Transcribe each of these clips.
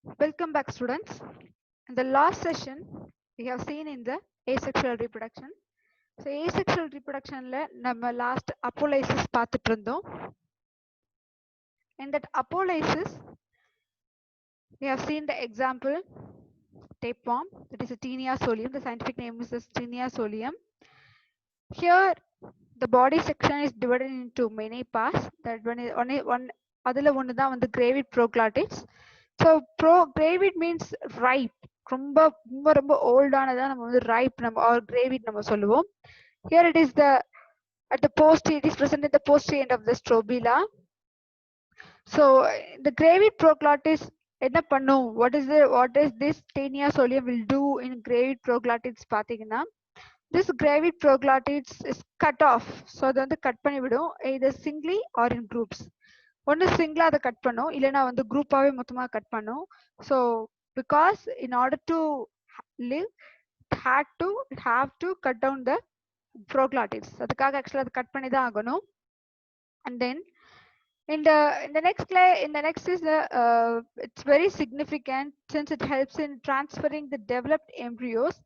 Welcome back, students. In the last session, we have seen in the asexual reproduction. So, asexual reproduction la நம்ம last apolysis பார்த்துட்டு இருந்தோம். In that apolysis, we have seen the example tapeworm, that is a Taenia solium. The scientific name is Taenia solium. Here, the body section is divided into many parts. That one அதில் ஒன்று தான் வந்து gravid proglottids. So gravid means ripe. ரொம்ப ரொம்ப ரொம்ப ஓல்டானதா நம்ம வந்து ripe நம்ம or gravid நம்ம சொல்லுவோம். Here it is at the it is present at the posterior end of the strobila. So the gravid proglottis என்ன பண்ணும்? What is this Taenia solium will do in gravid proglottids பாத்தீங்கன்னா, this gravid proglottids is cut off. So அது வந்து cut பண்ணி விடும், either singly or in groups. ஒன்று சிங்கிளா அதை கட் பண்ணும், இல்லைன்னா வந்து குரூப்பாவே மொத்தமா கட் பண்ணும். So because in order to live it have to cut down the proglottids. அதுக்காக ஆக்சுவலா அதை கட் பண்ணி தான் ஆகணும். And then in the next is the it's very significant since it helps in transferring the developed embryos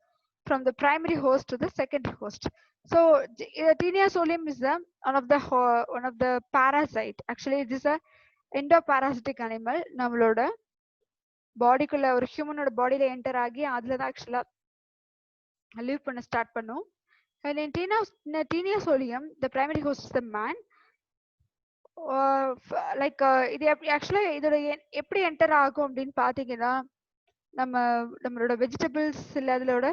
from the primary host to the secondary host. So Taenia solium is one of the parasite. Actually, it is a endoparasitic animal. நம்மளோட பாடிக்குள்ள ஒரு ஹியூமனோட பாடியில enter ஆகி அதுல தான் ஆக்சுவலா live பண்ண start பண்ணும். And in Taenia solium, the primary host is the man. Like இது ஆக்சுவலா இதோட எப்படி என்டர் ஆகும் அப்படின்னு பாத்தீங்கன்னா, நம்மளோட வெஜிடபிள்ஸ் இல்ல அதோட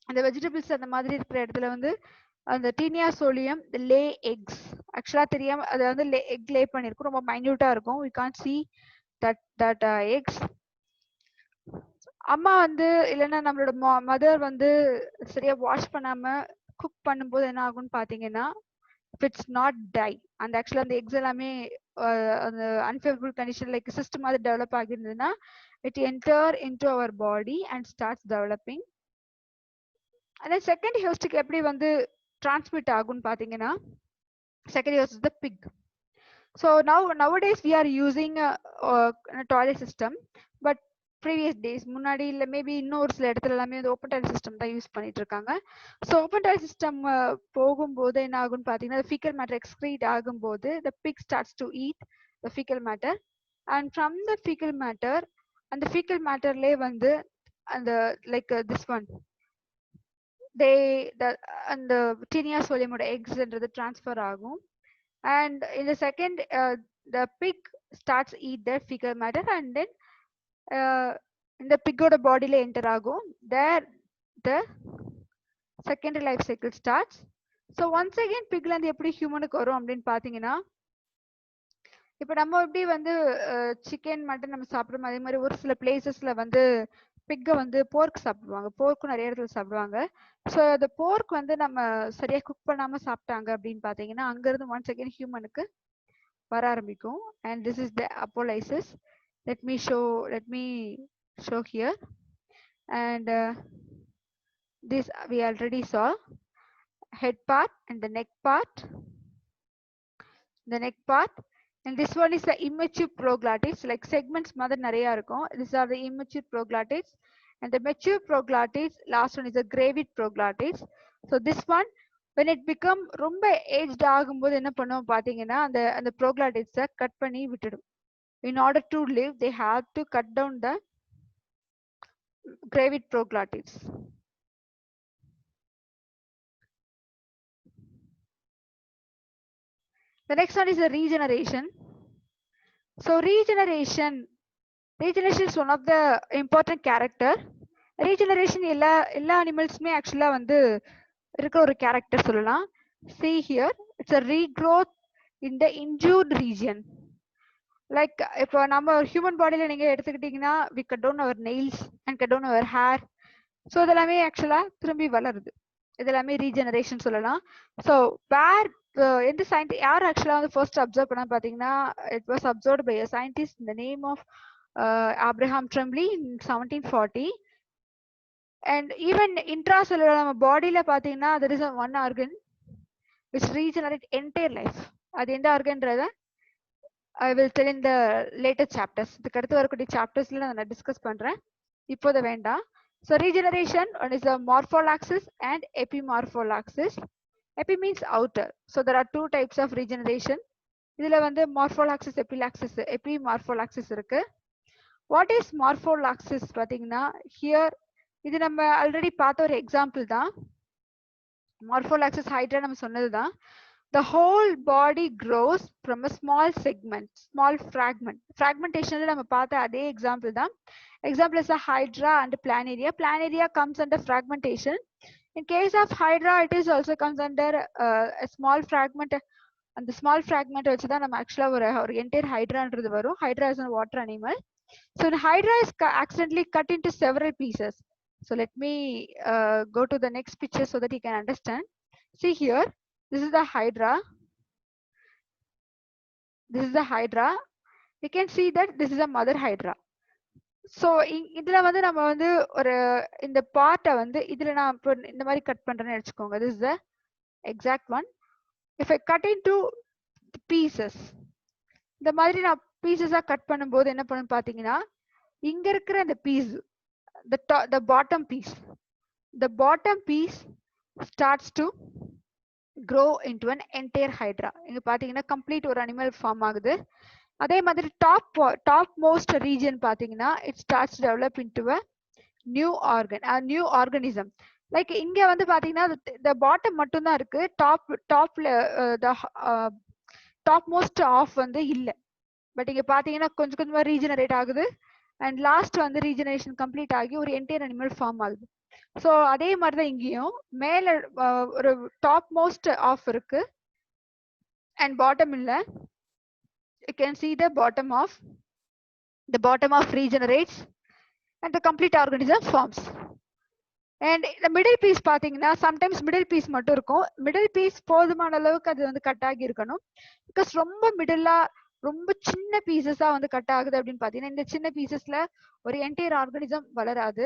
அந்த வெஜிடபிள்ஸ் அந்த மாதிரி இருக்கிற இடத்துல வந்து அந்த டீனியா சோலியம் லே எக்ஸ். ஆக்சுவலா தெரியாம அது வந்து எக் லே பண்ணிருக்கும், ரொம்ப மைன்யூட்டா இருக்கும். we can't see that eggs. அம்மா வந்து இல்லைன்னா நம்மளோட மதர் வந்து சரியா வாஷ் பண்ணாம குக் பண்ணும்போது என்ன ஆகும்னு பாத்தீங்கன்னா, if it's not die and actually அந்த எக்ஸ் எல்லாமே அந்த unfavorable condition like system மாதிரி develop ஆகிருந்ததுன்னா, it enter into our body and starts developing. and then second ஹோஸ்டுக்கு எப்படி வந்து transmit ஆகும்னு பாத்தீங்கன்னா, second host is the pig. So nowadays we are using a toilet system, but previous days முன்னாடி இல்ல maybe இன்னொரு சில இடத்துல எல்லாமே வந்து ஓப்பன் டாய்லெட் சிஸ்டம் தான் யூஸ் பண்ணிட்டு இருக்காங்க. ஸோ ஓப்பன் டாய்லெட் சிஸ்டம் போகும்போது என்ன ஆகும்னு பார்த்தீங்கன்னா, fecal matter excrete ஆகும்போது the pig starts to eat the fecal matter, and from the fecal matter அந்த fecal matterலே வந்து அந்த like this one அந்த Taenia solium ஓட எக்ஸ்ன்றது ட்ரான்ஸ்ஃபர் ஆகும். And in the second the pig starts eat the fecal matter, and then இந்த பிக்கோட பாடியில enter ஆகும். there the secondary life cycle starts. so once again pigல இருந்து எப்படி ஹியூமனுக்கு வரும் அப்படின்னு பாத்தீங்கன்னா, இப்ப நம்ம எப்படி வந்து சிக்கன் மட்டன் நம்ம சாப்பிடுறோம், அதே மாதிரி ஒரு சில பிளேசஸ்ல வந்து பிக்க வந்து போர்க் சாப்பிடுவாங்க. போர்க்கும் நிறைய இடத்துல சாப்பிடுவாங்க. ஸோ அந்த போர்க் வந்து நம்ம சரியா குக் பண்ணாம சாப்பிட்டாங்க அப்படின்னு பாத்தீங்கன்னா, அங்கிருந்து ஒன்ஸ் அகேன் ஹியூமனுக்கு வர ஆரம்பிக்கும். and this is the apolysis. let me show here. and this we already saw head part and the neck part, and this one is the immature proglottids, like segments மாதிரி நிறைய இருக்கும். these are the immature proglottids, and the mature proglottids, last one is the gravid proglottids. so this one when it become ரொம்ப aged ஆகும்போது என்ன பண்ணுவோம் பாத்தீங்கன்னா, அந்த proglottids cut பண்ணி விட்டுடும். in order to live they have to cut down the gravid proglottids. the next one is the regeneration. so regeneration is one of the important character. regeneration எல்லா அனிமல்ஸ்மே ஆக்சுவலா வந்து இருக்கிற ஒரு கேரக்டர் சொல்லலாம். see here, it's a regrowth in the injured region. Like இப்போ நம்ம human பாடியில நீங்க எடுத்துக்கிட்டீங்கன்னா, we cut down our nails and cut down our hair. So இதெல்லாமே ஆக்சுவலா திரும்பி வளருது. இதெல்லாமே ரீஜெனரேஷன் சொல்லலாம். ஸோ வேர் எந்த சயின்டிஸ்ட் யார் ஆக்சுவலா வந்து ஃபர்ஸ்ட் அப்சர்வ் பண்ண பாத்தீங்கன்னா, it was observed by a scientist இந்த name of Abraham Trembley in 1740. and even intracellular நம்ம பாடியில பாத்தீங்கன்னா, there is one organ which regenerate entire life. அது எந்த ஆர்கன்றத I will tell in the later chapters. இதுக்கு அடுத்து வரக்கூடிய chaptersல நான் டிஸ்கஸ் பண்றேன். இப்போது வேண்டாம். So regeneration, one is the morphollaxis and epimorphollaxis. Epi means outer. So there are two types of regeneration. இதுல வந்து morphollaxis, epimorphollaxis இருக்கு. What is morphollaxis பாத்தீங்கன்னா here இது நம்ம ஆல்ரெடி பார்த்த ஒரு எக்ஸாம்பிள் தான். Morphollaxis hydra நம்ம சொன்னதுதான். The whole body grows from a small segment, small fragment. Fragmentation நம்ம பார்த்த அதே எக்ஸாம்பிள் தான். Example is a hydra and planaria. Planaria comes under fragmentation. In case of hydra, it is also comes under a small fragment. And the small fragment வச்சு தான் நம்ம ஆக்சுவலா ஒரு entire hydra-ன்றது வரும். Hydra is a water animal. So the hydra is accidentally cut into several pieces. So let me go to the next picture so that you can understand. See here, this is the hydra. This is the hydra. You can see that this is a mother hydra. So இதுல வந்து நம்ம வந்து ஒரு இந்த பார்ட்டை வந்து இதுல நான் இந்த மாதிரி கட் பண்றேன்னு வச்சுக்கோங்க. This is the exact one. If I cut into pieces, இந்த மாதிரி நான் பீசஸா கட் பண்ணும்போது என்ன பண்ணு பாத்தீங்கன்னா இங்க இருக்கிற அந்த piece the bottom piece starts to grow into an entire hydra. இங்க பாத்தீங்கன்னா கம்ப்ளீட் ஒரு அனிமல் ஃபார்ம் ஆகுது. அதே மாதிரி டாப் மோஸ்ட் ரீஜன் பாத்தீங்கன்னா it starts to develop into a new organism. Like இங்க வந்து பாத்தீங்கன்னா the bottom மட்டும் தான் இருக்கு. டாப்ல the டாப் மோஸ்ட் ஆஃப் வந்து இல்ல. பட் இங்க பாத்தீங்கன்னா கொஞ்சம் கொஞ்சமா ரீஜெனரேட் ஆகுது. அண்ட் லாஸ்ட் வந்து ரீஜெனரேஷன் கம்ப்ளீட் ஆகி ஒரு என்டையர் அனிமல் ஃபார்ம் ஆகுது. ஸோ அதே மாதிரிதான் இங்கேயும் மேல ஒரு டாப் மோஸ்ட் ஆஃப் இருக்கு அண்ட் பாட்டம் இல்ல. You can see the bottom of regenerates and the complete organism forms. And the middle piece பாத்தீங்கன்னா sometimes middle piece மட்டும் இருக்கும். middle piece போதுமான அளவுக்கு அது வந்து கட் ஆகி இருக்கணும். பிகாஸ் ரொம்ப மிடிலா ரொம்ப சின்ன பீசஸா வந்து கட் ஆகுது அப்படின்னு பாத்தீங்கன்னா இந்த சின்ன பீசஸ்ல ஒரு என்டையர் ஆர்கானிசம் வளராது.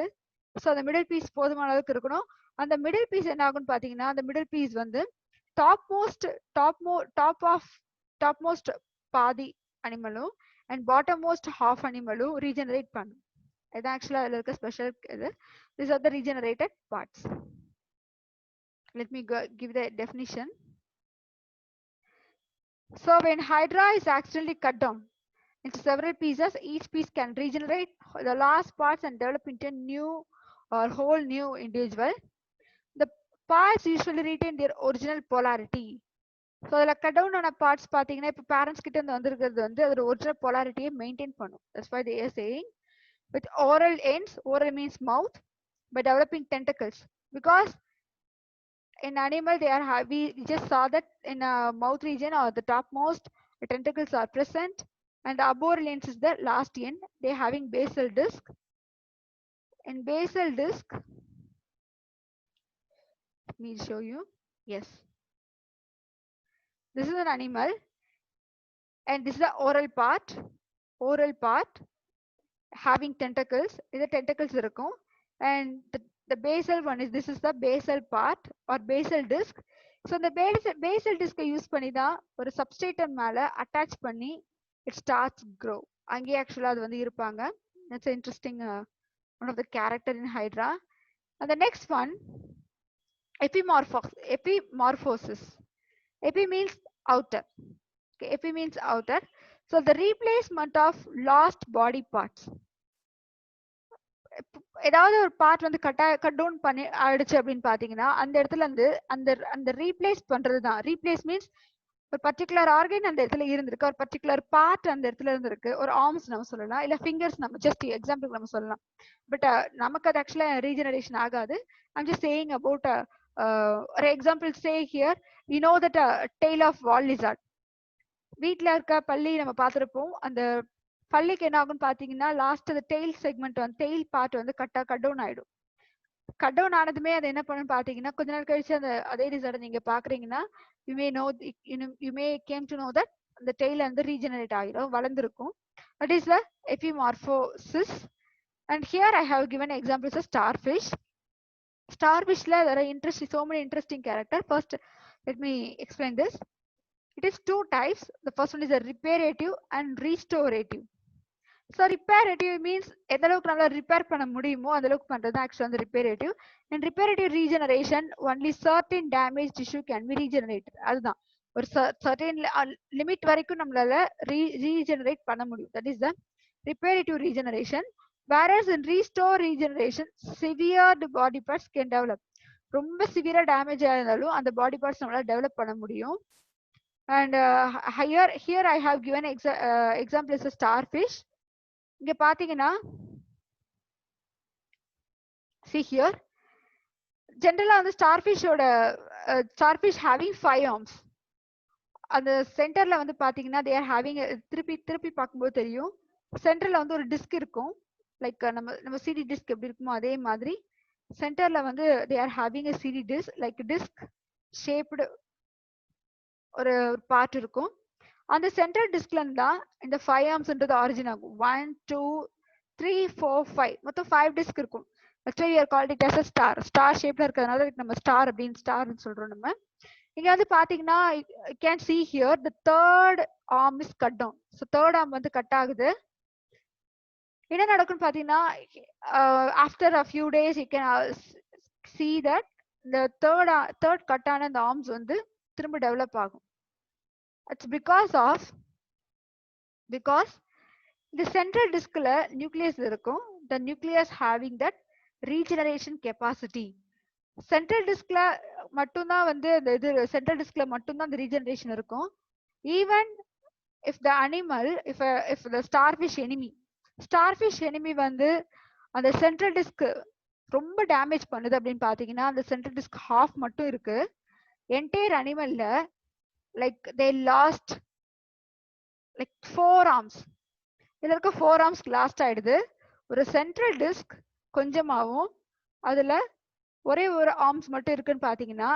ஸோ அந்த மிடில் பீஸ் போதுமான அளவுக்கு இருக்கணும். அந்த மிடில் பீஸ் என்ன ஆகும்னு பாத்தீங்கன்னா அந்த மிடில் பீஸ் வந்து டாப் மோஸ்ட் பாதி அனிமலும் அண்ட் பாட்டம் மோஸ்ட் ஹாஃப் அனிமலும் ரீஜெனரேட் பண்ணும். இது ஆக்சுவலா அதுல இருக்க ஸ்பெஷல் இது. These are the regenerated parts. Let me give the definition. So when hydra is accidentally cut down into several pieces, each piece can regenerate the last parts and develop into a new or whole new individual. The parts usually retain their original polarity. So the cut down on parts பாத்தீங்கன்னா இப்ப parents கிட்ட இருந்து வந்திருக்கிறது வந்து அதோட original polarity-யை maintain பண்ணும். That's why they are saying with oral ends. Oral means mouth. By developing tentacles, because in animal they are we just saw that in a mouth region or the topmost the tentacles are present, and the aboral ends is the last end. They having basal disc. In basal disc, let me show you. Yes, this is an animal and this is the oral part having tentacles. This tentacles இருக்கும். And the basal one is this is the basal part or basal disc. So the basal disc use பண்ணி தான் ஒரு substratum மேல attach பண்ணி it starts grow. அங்கே ஆக்சுவலா அது வந்து இருப்பாங்க. That's an interesting one of the character in hydra. And the next one, epimorphosis. Epi means outer. Okay, epi means outer. So the replacement of lost body parts. ஏதாவது ஒரு part வந்து cut down பண்ணி ஆயிடுச்சு அப்படின்னு பாத்தீங்கன்னா அந்த இடத்துல இருந்து அந்த ரீப்ளேஸ் பண்றதுதான். ரீப்ளேஸ் மீன்ஸ் ஒரு பர்டிகுலர் ஆர்கன் அந்த இடத்துல இருந்திருக்கு, ஒரு பர்டிகுலர் பார்ட் அந்த இடத்துல இருந்திருக்கு. ஒரு ஆர்ம்ஸ் நம்ம சொல்லலாம், இல்ல ஃபிங்கர்ஸ் நம்ம ஜஸ்ட் எக்ஸாம்பிள் நம்ம சொல்லலாம். பட் நமக்கு அது ஆக்சுவலா ரீஜெனரேஷன் ஆகாது. ஐம் ஜஸ்ட் சேயிங் அபவுட் ஒரு example. Say here you know that tail of வால் லிசார்ட். வீட்டுல இருக்க பள்ளி நம்ம பார்த்திருப்போம். அந்த பள்ளிக்கு என்ன ஆகும்னு பாத்தீங்கன்னா லாஸ்ட் அந்த டெய்ல் செக்மெண்ட் வந்து டெய்ல் பார்ட் வந்து கட் டவுன் ஆயிடும். கட் டவுன் ஆனதுமே அது என்ன பண்ணுன்னு பாத்தீங்கன்னா கொஞ்ச நாள் கழிச்சு அந்த அதே ரிசல்ட் நீங்க பாக்குறீங்கன்னா you may came to know that the tail வந்து regenerate ஆகிடும், வளர்ந்துருக்கும். That is the epimorphosis. And here I have given examples of starfish. Starfishல there are so many interesting characters. First let me explain this. It is two types. The first one is a reparative and restorative. So reparative means எந்த அளவுக்கு நம்மள repair பண்ண முடியுமோ அந்த அளவுக்கு பண்றது ஆக்சுவலா வந்து reparative. In reparative regeneration, only certain damaged tissue can be regenerated. அதுதான் ஒரு certain limit வரைக்கும் நம்மளால regenerate பண்ண முடியும். That is the reparative regeneration. Whereas in restore regeneration, severe body parts can develop. ரொம்ப சிவியரா டேமேஜ் ஆயிருந்தாலும் அந்த பாடி பார்ட்ஸ் நம்மளால develop பண்ண முடியும். And here I have given example is a starfish. இங்க பாத்தீங்கன்னா see here ஜெனரலா வந்து starfish having 5 arms. அந்த சென்டர்ல வந்து பாத்தீங்கன்னா they are having திருப்பி பார்க்கும்போது தெரியும் சென்டர்ல வந்து ஒரு டிஸ்க் இருக்கும். லைக் நம்ம சிடி டிஸ்க் எப்படி இருக்குமோ அதே மாதிரி சென்டர்ல வந்து they are having a CD disc like disc shaped ஒரு பார்ட் இருக்கும். அந்த சென்ட்ரல் டிஸ்க்ல இருந்தா இந்த 5 ஆர்ம்ஸ்ன்றது ஆரிஜின் ஆகும். 1 2 3 4 5 மொத்தம் 5 டிஸ்க் இருக்கும். Actually we are called it as a star ஷேப்ல இருக்கிறதுனால நம்ம ஸ்டார்னு சொல்றோம். நம்ம இங்க வந்து பாத்தீங்கன்னா you can see here the third arm is cut down. So third arm வந்து கட் ஆகுது. என்ன நடக்கும்னு பாத்தீங்கன்னா after a few days you can see that the third cut ஆன the arms வந்து திரும்ப டெவலப் ஆகும். It's because the central diskல nucleus இருக்கும். The nucleus having that regeneration capacity. Central diskல மட்டும்தான் வந்து இது central diskல மட்டும்தான் அந்த regeneration இருக்கும். Even if the animal if the starfish enemy வந்து அந்த central disk ரொம்ப டேமேஜ் பண்ணுது அப்படின்னு பாத்தீங்கன்னா அந்த central disk half மட்டும் இருக்கு. Entire animalல like they lost like 4 arms. இதுல இருக்க 4 arms லாஸ்ட் ஆயிடுது. ஒரு சென்ட்ரல் டிஸ்க் கொஞ்சமாவும் அதுல ஒரே ஒரு ஆர்ம்ஸ் மட்டும் இருக்குன்னு பாத்தீங்கன்னா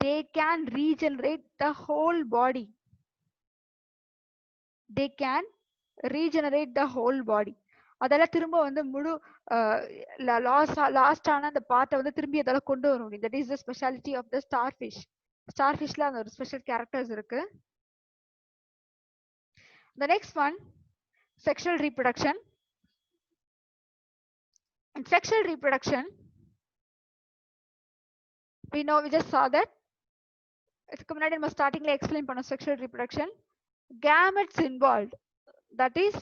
they can regenerate the whole body. They can regenerate the whole body. அதெல்லாம் திரும்ப வந்து முழு லாஸ்ட் ஆன அந்த பார்ட்டை வந்து திரும்பி அதெல்லாம் கொண்டு வர முடியும். That is the speciality of the starfish. Starfishல அந்த ஒரு ஸ்பெஷல் கேரக்டர்ஸ் இருக்கு. The next one, sexual reproduction. In sexual reproduction, we just saw that. இதுக்கு முன்னாடி நம்ம ஸ்டார்டிங்ல எக்ஸ்பிளைன் பண்ணோம் sexual reproduction. Gametes involved, that is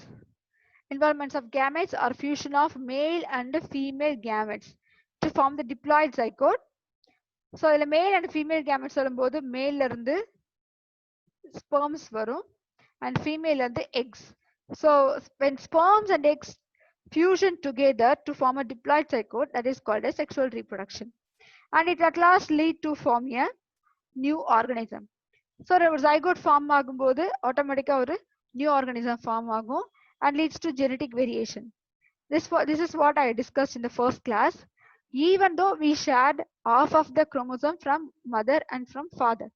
involvements of gametes or fusion of male and female gametes to form the diploid zygote. So இதுல male and female gametes சொல்லும்போது male ல இருந்து sperms வரும் and female ல இருந்து eggs. So when sperms and eggs fusion together to form a diploid zygote, that is called as sexual reproduction, and it at last lead to form a new organism. So ஒரு zygote form ஆகும்போது ஆட்டோமேட்டிக்கா ஒரு new organism form ஆகும் and leads to genetic variation. This is what I discussed in the first class. Even though we shared half of the chromosome from mother and from father,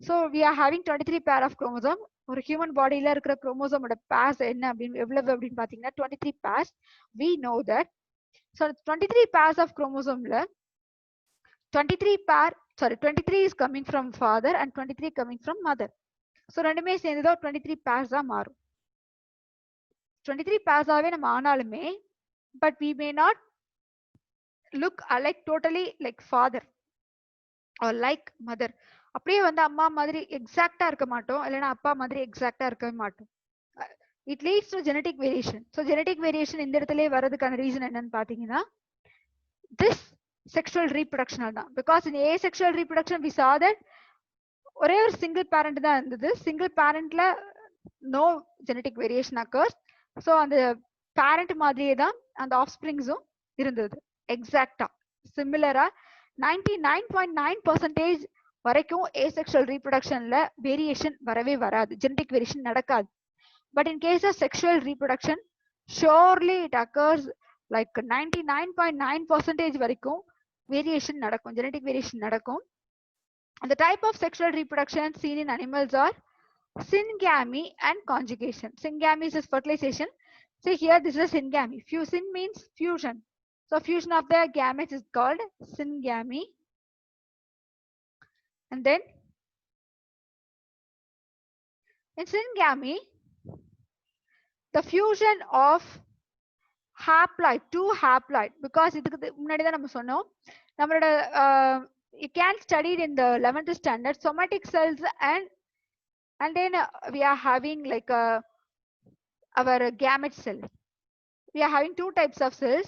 so we are having 23 pair of chromosome. ஒரு human பாடியில இருக்கிற குரோமோசோமோட purse என்ன அப்படின்னு எவ்வளவு அப்படின்னு பாத்தீங்கன்னா 23 pairs. We know that. So 23 pairs of chromosomல 23 is coming from father and 23 coming from mother. So ரெண்டுமே சேர்ந்துதான் 23 pairs தான் மாறும். 23 pairs ஆவே நம்ம ஆனாலுமே but we may not look alike totally like father or like mother. அப்படியே வந்து அம்மா மாதிரி எக்ஸாக்டா இருக்க மாட்டோம், இல்லைன்னா அப்பா மாதிரி எக்ஸாக்டா இருக்கவே மாட்டோம். It leads to genetic variation. So genetic variation இந்த இடத்துல வரதுக்கான ரீசன் என்னன்னு பாத்தீங்கன்னா திஸ் செக்ஷுவல் ரீப்ரொடக்ஷனல் தான். Because in asexual reproduction we saw that ஒரே ஒரு சிங்கிள் பேரண்ட் தான் இருந்தது. சிங்கிள் பேரண்ட்ல no genetic variation occurs. So அந்த பேரண்ட் மாதிரியே தான் அந்த ஆஃப் ஸ்பிரிங்ஸும் இருந்தது எக்ஸாக்டா சிமிலரா. 99.9% வரைக்கும் ஏசெக்ஷுவல் ரீப்ரொடக்ஷன்ல வேரியேஷன் வரவே வராது, ஜெனடிக் வேரியேஷன் நடக்காது. But in case of sexual reproduction surely it occurs like 99.9% வரைக்கும் வேரியேஷன் நடக்கும், ஜெனடிக் வேரியேஷன் நடக்கும். The type of sexual reproduction seen in animals are syngamy and conjugation. Syngamy is fertilization. See here, this is syngamy. Syn means fusion. So fusion of the gametes is called syngamy. And then In syngamy, the fusion of haploid, two haploid, because இதுக்கு முன்னாடி தான் நம்ம சொன்னோம் நம்மளோட you can study it in the 11th standard somatic cells and then we are having like our gamete cell. We are having two types of cells.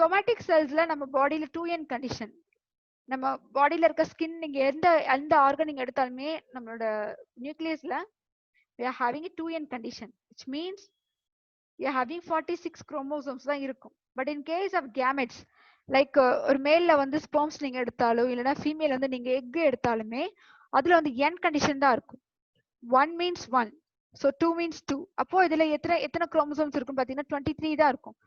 Somatic cells la நம்ம பாடியில 2n condition. நம்ம பாடியில இருக்க skin நீங்க எந்த organ நீங்க எடுத்தாலுமே நம்மளோட நியூக்ளியஸ்ல we are having a 2n condition, which means we are having 46 chromosomes தான் இருக்கும். But in case of gametes, like ஒரு மேல்ல வந்து ஸ்பெர்ம்ஸ் நீங்க எடுத்தாலோ இல்லைன்னா ஃபீமேல் வந்து நீங்க எக் எடுத்தாலுமே அதுல வந்து n கண்டிஷன் தான் இருக்கும். 1 means 1, so 2 means 2. அப்போ இதுல எத்தனை chromosomes இருக்கும் பாத்தீங்கன்னா 23 தான் இருக்கும்.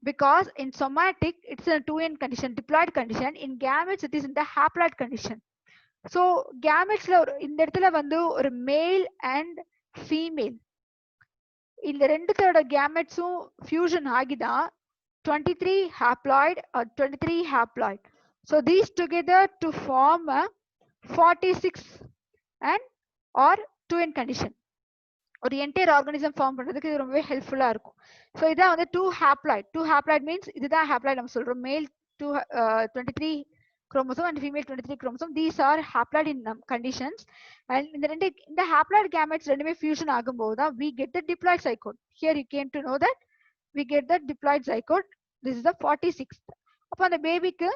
Because in somatic it's a 2n condition, diploid condition. In gametes it is in the haploid condition. So gametesல இந்த இடத்துல வந்து ஒரு மேல் and female இந்த ரெண்டுத்தோட gametesum fusion ஆகிதான் 23 haploid or 23 haploid. So these together to form a 46 and or 2n condition. ஒரு entire organism form பண்றதுக்கு இது ரொம்பவே ஹெல்ப்ஃபுல்லா இருக்கும். ஸோ இதான் வந்து 2 ஹேப்ளாய்ட் மீன்ஸ் இதுதான் ஹேப்ளாய்ட் நம்ம சொல்றோம். மேல் 23 chromosome and female 23 chromosome. These are haploid in conditions. And இந்த haploid gametes ரெண்டுமே fusion ஆகும்போது தான் we get the diploid zygote. Here you came to know that we get the diploid zygote. This is the 46th. அப்போ அந்த பேபிக்கு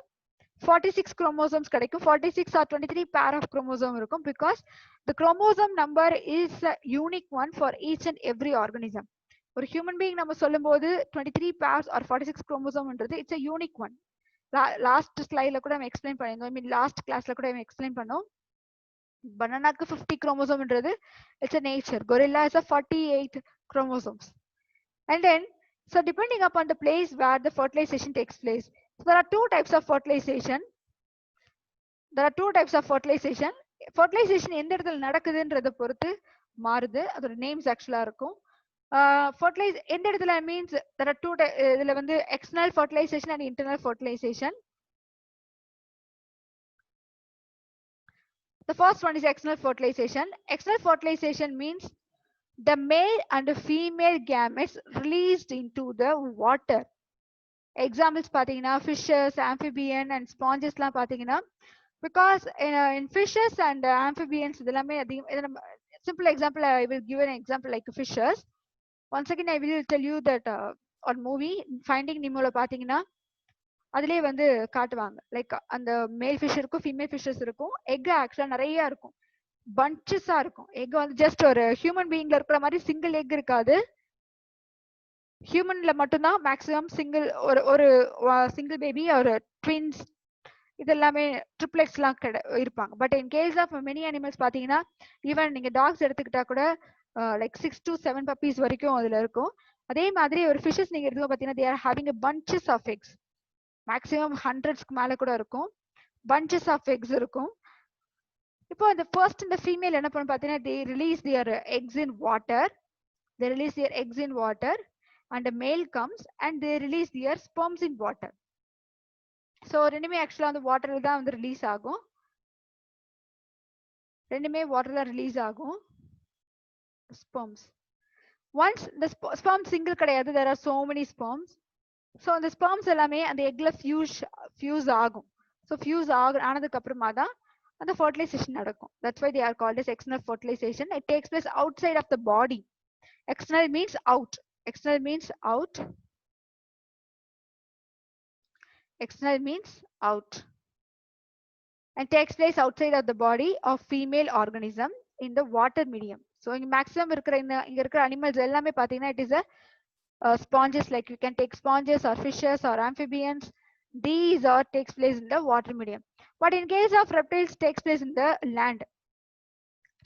46 chromosomes கிடைக்கும். 46 or 23 pair of chromosome இருக்கும் because the chromosome number is a unique one for each and every organism. ஒரு human being நம்ம சொல்லும்போது 23 pairs or 46 chromosome ன்றது it's a unique one. Last ஸ்லைட்ல கூட நம்ம எக்ஸ்பிளைன் பண்ணிருந்தோம். ஐ மீன் லாஸ்ட் கிளாஸ்ல கூட நம்ம எக்ஸ்பிளைன் பண்ணோம். பனானாக்கு 50 chromosomeன்றது it's a nature. Gorilla is a 48 chromosomes. And then so depending upon the place where the fertilization takes place, so there are two types of fertilization. Fertilization எந்த இடத்துல நடக்குதுன்றத பொறுத்து மாறுது. அதோட நேம்ஸ் ஆக்சுவலா இருக்கும். Fertilize எந்த இடத்துல means there are two இதுல வந்து external fertilization and internal fertilization. The first one is external fertilization. External fertilization means the male and the female gametes released into the water. Examples பாத்தீங்கன்னா fishes, amphibian and sponges லாம் பாத்தீங்கன்னா because in fishes and amphibians இதெல்லாமே அதிகம். Simple example, I will give an example like fishes. Once again I will tell you that on movie Finding Nemoல பாத்தீங்கன்னா அதுலயே வந்து காட்டுவாங்க like அந்த மேல் ஃபிஷ் இருக்கும், ஃபீமேல் ஃபிஷஸ் இருக்கும். எக் ஆக்சுவலா நிறைய இருக்கும், பஞ்சஸா இருக்கும். எக் வந்து ஜஸ்ட் ஒரு ஹியூமன் பீயிங்ல இருக்கிற மாதிரி சிங்கிள் எக் இருக்காது. ஹியூமன்ல மட்டும்தான் மேக்ஸிமம் ஒரு சிங்கிள் பேபி ஒரு ட்வின்ஸ் இதெல்லாமே ட்ரிப்ளெட்ஸ் எல்லாம் இருப்பாங்க. But in case of many animals பாத்தீங்கன்னா ஈவன் நீங்க டாக்ஸ் எடுத்துக்கிட்டா கூட லைக் 6 to 7 puppies வரைக்கும் அதுல இருக்கும். அதே மாதிரி ஒரு ஃபிஷஸ் நீங்க எடுத்துக்க பாத்தீங்கன்னா they are having a bunches of eggs. Maximum ஹண்ட்ரட்ஸ்க்கு மேல கூட இருக்கும், bunches of eggs இருக்கும். இப்போ இந்த ஃபர்ஸ்ட் இந்த ஃபீமேல் என்ன பண்ண பாத்தீங்கன்னா they release their eggs in water and the male comes and they release their sperms in water. So ரெண்டுமே ஆக்சுவலா அந்த வாட்டர்ல தான் வந்து ரிலீஸ் ஆகும். ரெண்டுமே வாட்டர்ல ரிலீஸ் ஆகும் sperms. Once the sperm single கிடையாது, there are so many sperms. So அந்த sperms எல்லாமே அந்த எக்ல fuse ஆகும். So fuse ஆனதுக்கு அப்புறமா தான் அந்த fertilization நடக்கும். That's why they are called as external fertilization. It takes place outside of the body. External means out. External means out. External means out. And takes place outside of the body of female organism in the water medium. So in maximum இங்க இருக்கிற animals எல்லாமே பாத்தீங்கன்னா it is a sponges, like you can take sponges or fishes or amphibians. These are takes place in the water medium. But in case of reptiles takes place in the land.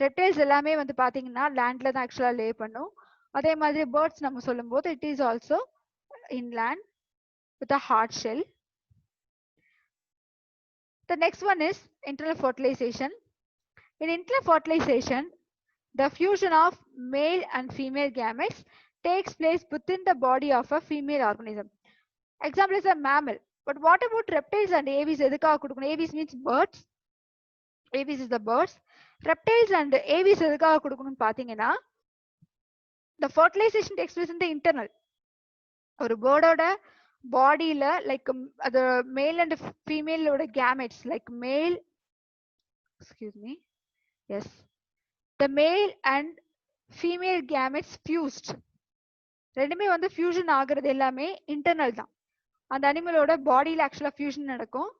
Reptiles எல்லாமே வந்து பாத்தீங்கன்னா landல தான் actually lay பண்ணும். அதே மாதிரி birds நம்ம சொல்லும்போது it is also in land with a hard shell. The next one is internal fertilization. In internal fertilization, the fusion of male and female gametes takes place within the body of a female organism. Example is a mammal. But what about reptiles and aves? Aves means birds. Aves is the birds. Reptiles and aves எதுக்காக கொடுக்கணும்னு பாத்தீங்கன்னா The fertilization takes place in the internal. ஒரு பேர்டோட பாடியில like அது male and ஃபீமேலோட gametes like male excuse me yes the male and female gametes fused ரெண்டுமே வந்து fusion ஆகுறது எல்லாமே இன்டர்னல் தான். அந்த அனிமலோட பாடியில ஆக்சுவலா ஃபியூஷன் நடக்கும்.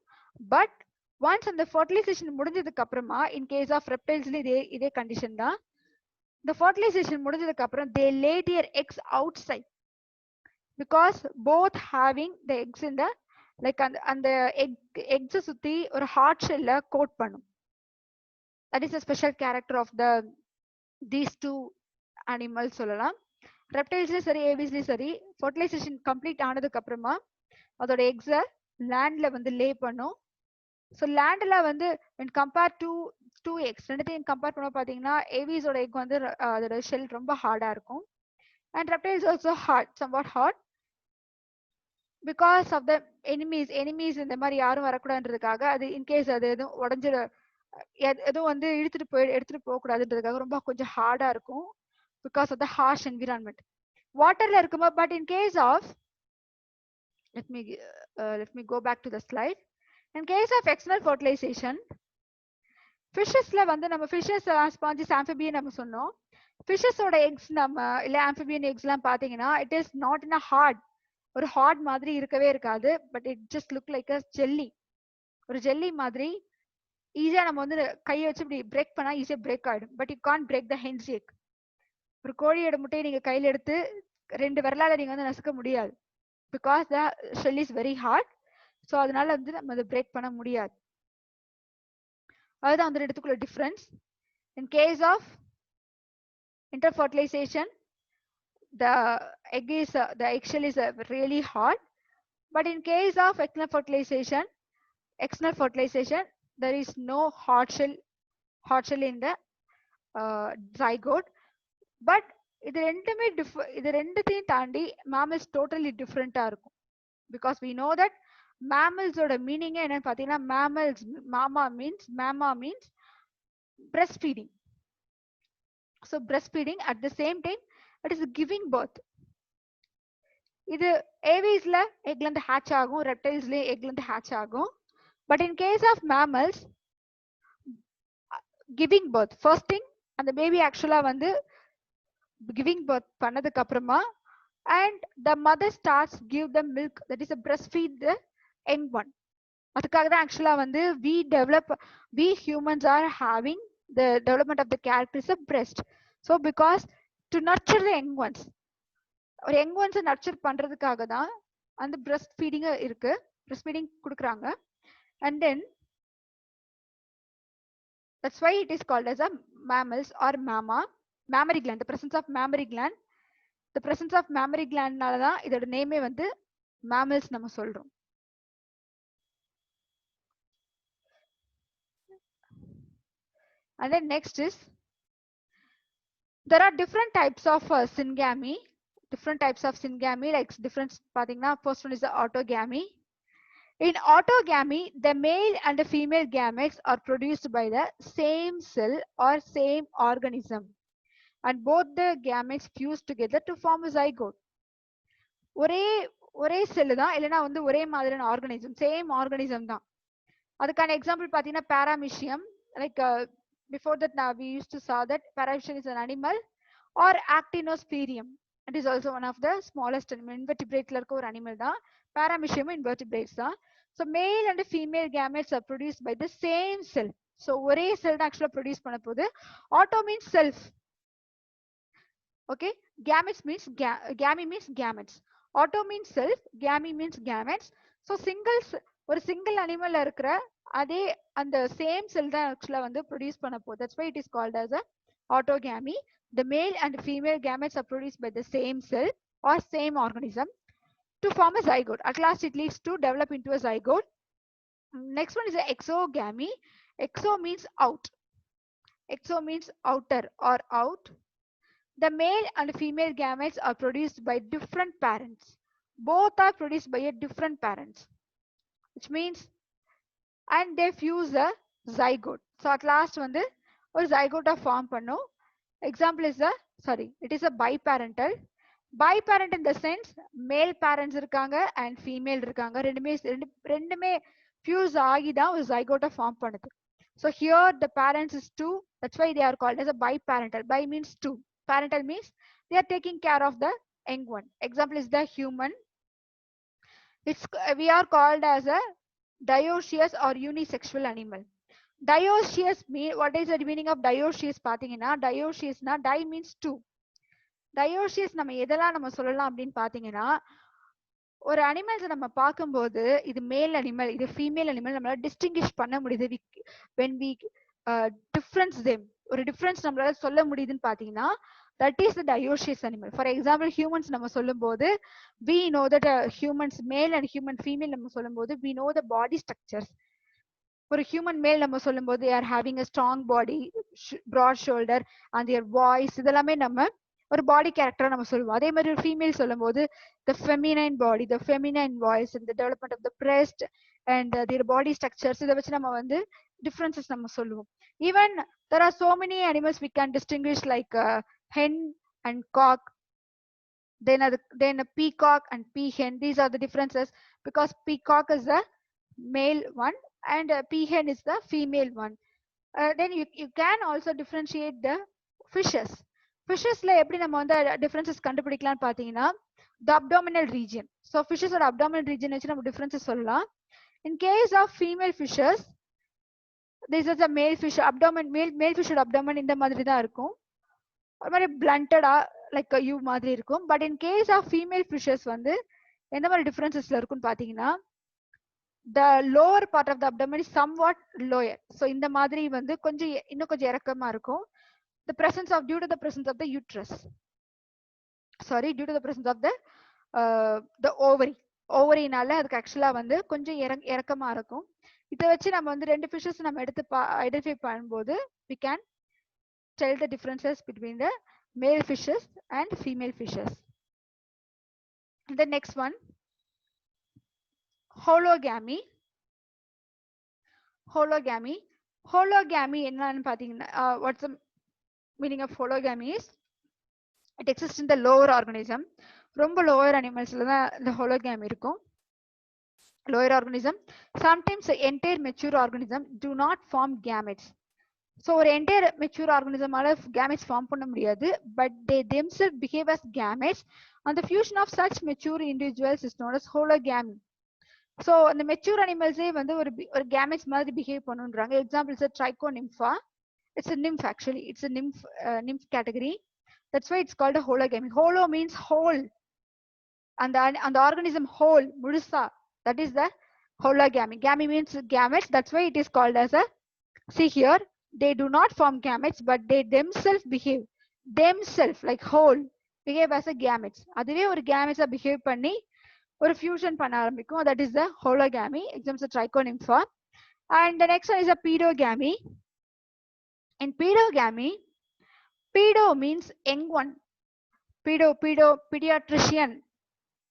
பட் ஒன்ஸ் அந்த ஃபர்டிலைசேஷன் முடிஞ்சதுக்கு அப்புறமா இன் கேஸ் ஆஃப் ரெப்டைல்ஸ்ல இதே கண்டிஷன் தான். இந்த ஃபர்டிலைசேஷன் முடிஞ்சதுக்கு அப்புறம் they lay their eggs outside because both having the eggs in the like அந்த எக்ஸை சுத்தி ஒரு ஹார்ட் ஷெல்ல கோட் பண்ணும். That is a special character of the these two animals சொல்லலாம். ரெப்டைல்ஸ்லயும் சரி ஏவிஸ்லயும் சரி ஃபர்டிலைசேஷன் கம்ப்ளீட் ஆனதுக்கு அப்புறமா அதோட எக்ஸை லேண்ட்ல வந்து லே பண்ணும். ஸோ லேண்ட்ல வந்து கம்பேர் டு டூ எக்ஸ் ரெண்டுத்தையும் கம்பேர் பண்ண பார்த்தீங்கன்னா ஏவிஸோட எக் வந்து அதோட ஷெல் ரொம்ப ஹார்டா இருக்கும். And reptiles also hard somewhat hard because of the enemies இந்த மாதிரி யாரும் வரக்கூடாதுன்றதுக்காக அது இன்கேஸ் அது எதுவும் உடஞ்சிட எதுவும் வந்து எடுத்துட்டு போகக்கூடாதுன்றதுக்காக ரொம்ப கொஞ்சம் ஹார்டா இருக்கும். Because of the harsh environment waterல இருக்கும்போது but in case of let me go back to the slide. In case of external fertilization fishesல வந்து நம்ம fishes sponges amphibian நம்ம சொன்னோம். fishes ஓட eggs நம்ம இல்ல amphibian eggs எல்லாம் பாத்தீங்கன்னா it is not in a hard ஒரு hard மாதிரி இருக்கவே இருக்காது. but it just look like a jelly ஒரு ஜெல்லி மாதிரி ஈஸியா நம்ம வந்து கையை வச்சு இப்படி பிரேக் பண்ணா ஈஸியா பிரேக் ஆயிடும். but you can't break the hen's egg. ஒரு கோழியோட முட்டையை நீங்க கையில எடுத்து 2 விரலால நீங்க வந்து நசுக்க முடியாது. Because the shell is very hard. So அதனால வந்து நம்ம அதை பிரேக் பண்ண முடியாது. அதுதான் அந்த இடத்துக்குள்ள difference. In case of interfertilisation the eggshell is really hard. But in case of external fertilization there is no hard shell in the zygote. But இது ரெண்டுமே இது ரெண்டுத்தையும் தாண்டி மேமல்ஸ் டோட்டலி டிஃப்ரெண்டா இருக்கும். பிகாஸ் வி நோ தட் மேமல்ஸோட மீனிங்கே என்னன்னு பாத்தீங்கன்னா மாமா means breast feeding. So breast feeding at the same time it is giving birth. இது ஏவிஸ்ல எக்ல இருந்து ஹேட்ச் ஆகும், ரெப்டைல்ஸ்ல எக்ல இருந்து ஹேட்ச் ஆகும். But in case of mammals giving birth first thing அந்த பேபி ஆக்சுவலா வந்து giving birth பண்ணதுக்கு அப்புறமா and the mother starts give the milk, that is a breastfeed the young one. அதுக்காக தான் ஆக்சுவலா வந்து we humans are having the development of the characters of breast. So because to nurture the young ones, ஒரு young ones nurture பண்றதுக்காக தான் அந்த breast feeding இருக்கு, breast feeding கொடுக்குறாங்க. and then that's why it is called as a mammals or mammary gland. The presence of mammary gland நாலதான் இதோட நேமே வந்து mammals நம்ம சொல்றோம். And then next is there are different types of syngamy. Like different பாத்தீங்கன்னா first one is the autogamy. In autogamy the male and the female gametes are produced by the same cell or same organism. And both the gametes fuse together to form a zygote. ஒரே செல் தான், இல்லைன்னா வந்து ஒரே மாதிரியான organism, same organism தான். அதுக்கான example பாத்தீங்கன்னா paramecium. Like before that we used to saw that paramecium is an animal, or actinosporium. It is also one of the smallest invertebrates இருக்க ஒரு அனிமல் தான். பாராமிஷியம் invertebrates தான். So male and female gametes are produced by the same cell. So ஒரே செல் தான் ஆக்சுவலா produce பண்ண போகுது. Auto means self. Okay, gametes means gamy means gametes. Auto means self, gamy means gametes. So ஒரு single அனிமல்ல இருக்கிற அதே அந்த சேம் செல் தான் ஆக்சுவலா வந்து ப்ரொடியூஸ் பண்ண போகுது. That's why it is called as a autogamy. The male and female gametes are produced by the same cell or same organism to form a zygote. At last it leads to develop into a zygote. Next one is the exogamy. Exo means out. Exo means outer or out. The male and female gametes are produced by different parents. Both are produced by a different parents, which means and they fuse a zygote. So at last வந்து ஒரு zygote form பண்ணும். Example is the sorry, it is a biparental. Biparent in the sense male parents irukanga and female irukanga, rendume fuse ஆகி தான் ஒரு zygote form பண்ணுது. So here the parents is two, that's why they are called as a biparental. Bi means two, parental means they are taking care of the young one. Example is the human. It's we are called as a dioecious or unisexual animal. Dioecious mean, what is the meaning of dioecious பாத்தீங்கன்னா, dioecious na di means two. Dioecious நம்ம எதெல்லாம் நம்ம சொல்லலாம் அப்படின்னு பாத்தீங்கன்னா, ஒரு animals நம்ம பார்க்கும்போது இது மேல் அனிமல் இது ஃபீமேல் அனிமல் நம்மளால டிஸ்டிங்கிஷ் பண்ண முடியுது. when we difference them, ஒரு டிஃபரன்ஸ் நம்மளால சொல்ல முடியுதுன்னு பாத்தீங்கன்னா, that is the dioecious animal. For example, humans நம்ம சொல்லும்போது we know that humans male and human female நம்ம சொல்லும்போது we know the body structures. ஒரு ஹியூமன் மேல் நம்ம சொல்லும்போது they are having a strong body, broad shoulder and their voice, இதெல்லாமே நம்ம ஒரு பாடி கேரக்டரா நம்ம சொல்லுவோம். அதே மாதிரி ஒரு ஃபீமேல் சொல்லும்போது the feminine body, the feminine voice and the development of the breast and their body structures, இதை வச்சு நம்ம வந்து differences நம்ம சொல்லுவோம். Even there are so many animals we can distinguish like hen and cock, then a peacock and peahen. These are the differences because peacock is the male one and peahen is the female one. Then you can also differentiate the fishes. Fishesல எப்படி நம்ம வந்து differences கண்டுபிடிக்கலாம்னு பாத்தீங்கன்னா, the abdominal region. So fishes or abdominal region வச்சு நம்ம differences சொல்லலாம். In case of female fishes, this is a male fish abdomen, male fish abdomen இந்த மாதிரி தான் இருக்கும், ஒரு மாதிரி blunted like a U மாதிரி இருக்கும். But in case of female fishes வந்து எந்த மாதிரி differencesல இருக்கும்னு பாத்தீங்கன்னா, the lower part of the abdomen is somewhat lower. So இந்த மாதிரி வந்து கொஞ்சம் இன்னும் கொஞ்சம் இறக்கமா இருக்கும். The presence of, due to the presence of the uterus, sorry, due to the presence of the ovary-னால அதுக்கு ஆக்சுவலா வந்து கொஞ்சம் இறக்கமா இருக்கும். இதை வச்சு நம்ம வந்து ரெண்டு ஃபிஷஸ் நம்ம எடுத்து ஐடென்டிஃபை பண்ணும்போது we can tell the differences between the male fishes and female fishes. The next one, hologamy. Hologamy என்னன்னு பாத்தீங்கன்னா, what's the meaning of hologamy is it exists in the lower organism. ரொம்ப lower animals ல தான் இந்த hologamy இருக்கும். Lower organism, sometimes the entire mature organism do not form gametes. So ஒரு entire mature organism ஆல gametes form பண்ண முடியாது, but they themselves behave as gametes and the fusion of such mature individuals is known as hologamy. So the mature animals வந்து ஒரு gametes மாதிரி behave பண்ணுன்றாங்க. Example is a trichonympha. It's a nymph actually. It's a nymph category. That's why it's called a hologamy. Holo means whole. And the organism whole, murusa, that is the hologamy. Gamy means gametes. That's why it is called as a, see here, they do not form gametes, but they themselves behave. Themselves, like whole, behave as a gametes. அதுவே ஒரு gametes behave பண்ணி ஒரு fusion பண்ண ஆரம்பிக்கும். That is the hologamy. Examples are trichonympha. And the next one is a pedogamy. In pedogamy, pedo means young one. Pediatrician.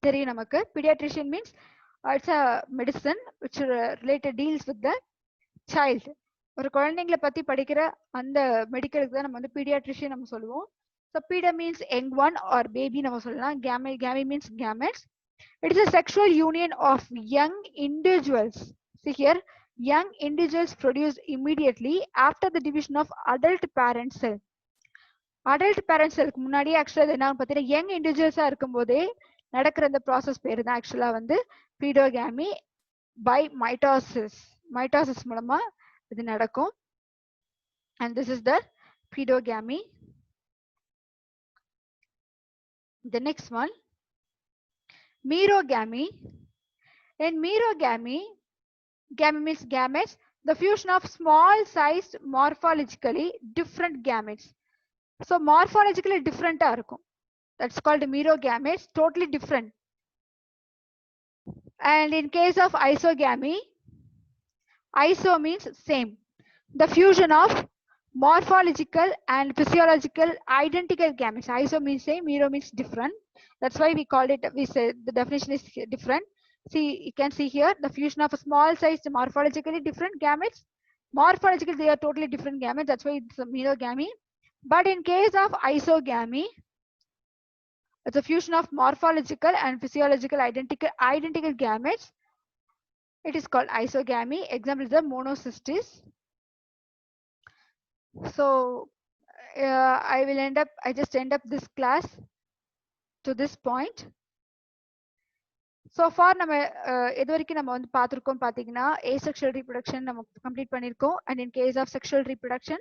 தெரியும் நமக்கு. Pediatrician means it's a medicine which related deals with the child. ஒரு குழந்தைங்களை பத்தி படிக்கிற அந்த மெடிக்கலுக்கு தான் நம்ம வந்து pediatrician நம்ம சொல்லுவோம். So pedo means young one or baby நம்ம சொல்லலாம். Gamy means gametes. It is a sexual union of young individuals. See here, young individuals produced immediately after the division of adult parent cell. Adult parent cellக்கு முன்னாடியே ஆக்சுவலா என்ன பார்த்தீங்கன்னா young individuals இருக்கும்போதே நடக்கிற இந்த process பேரு தான் ஆக்சுவலா வந்து pedogamy by mitosis மூலமா இது நடக்கும். And this is the pedogamy. The next one, merogamy. In merogamy, gamy means gametes, the fusion of small sized morphologically different gametes. So morphologically different இருக்கும். That's called merogametes, totally different. And in case of isogamy, iso means same, the fusion of morphological and physiological identical gametes. Iso means same, mero means different. That's why we called it, we said the definition is different. See, you can see here the fusion of a small sized morphologically different gametes. Morphologically they are totally different gametes. That's why it's a merogamy. But in case of isogamy, it's a fusion of morphological and physiological identical gametes. It is called isogamy. Example is the monocystis. So I just end up this class to this point. So far நம்ம எது வரைக்கும் நம்ம வந்து பார்த்திருக்கோம் பாத்தீங்கன்னா asexual reproduction நம்ம complete பண்ணிருக்கோம். And in case of sexual reproduction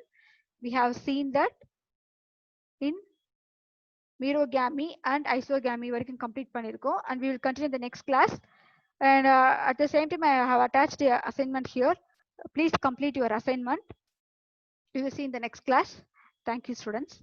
we have seen that in merogamy and isogamy வரைக்கும் complete பண்ணிருக்கோம். And we will continue the next class. And at the same time I have attached a assignment here. Please complete your assignment. We will see in the next class. Thank you, students.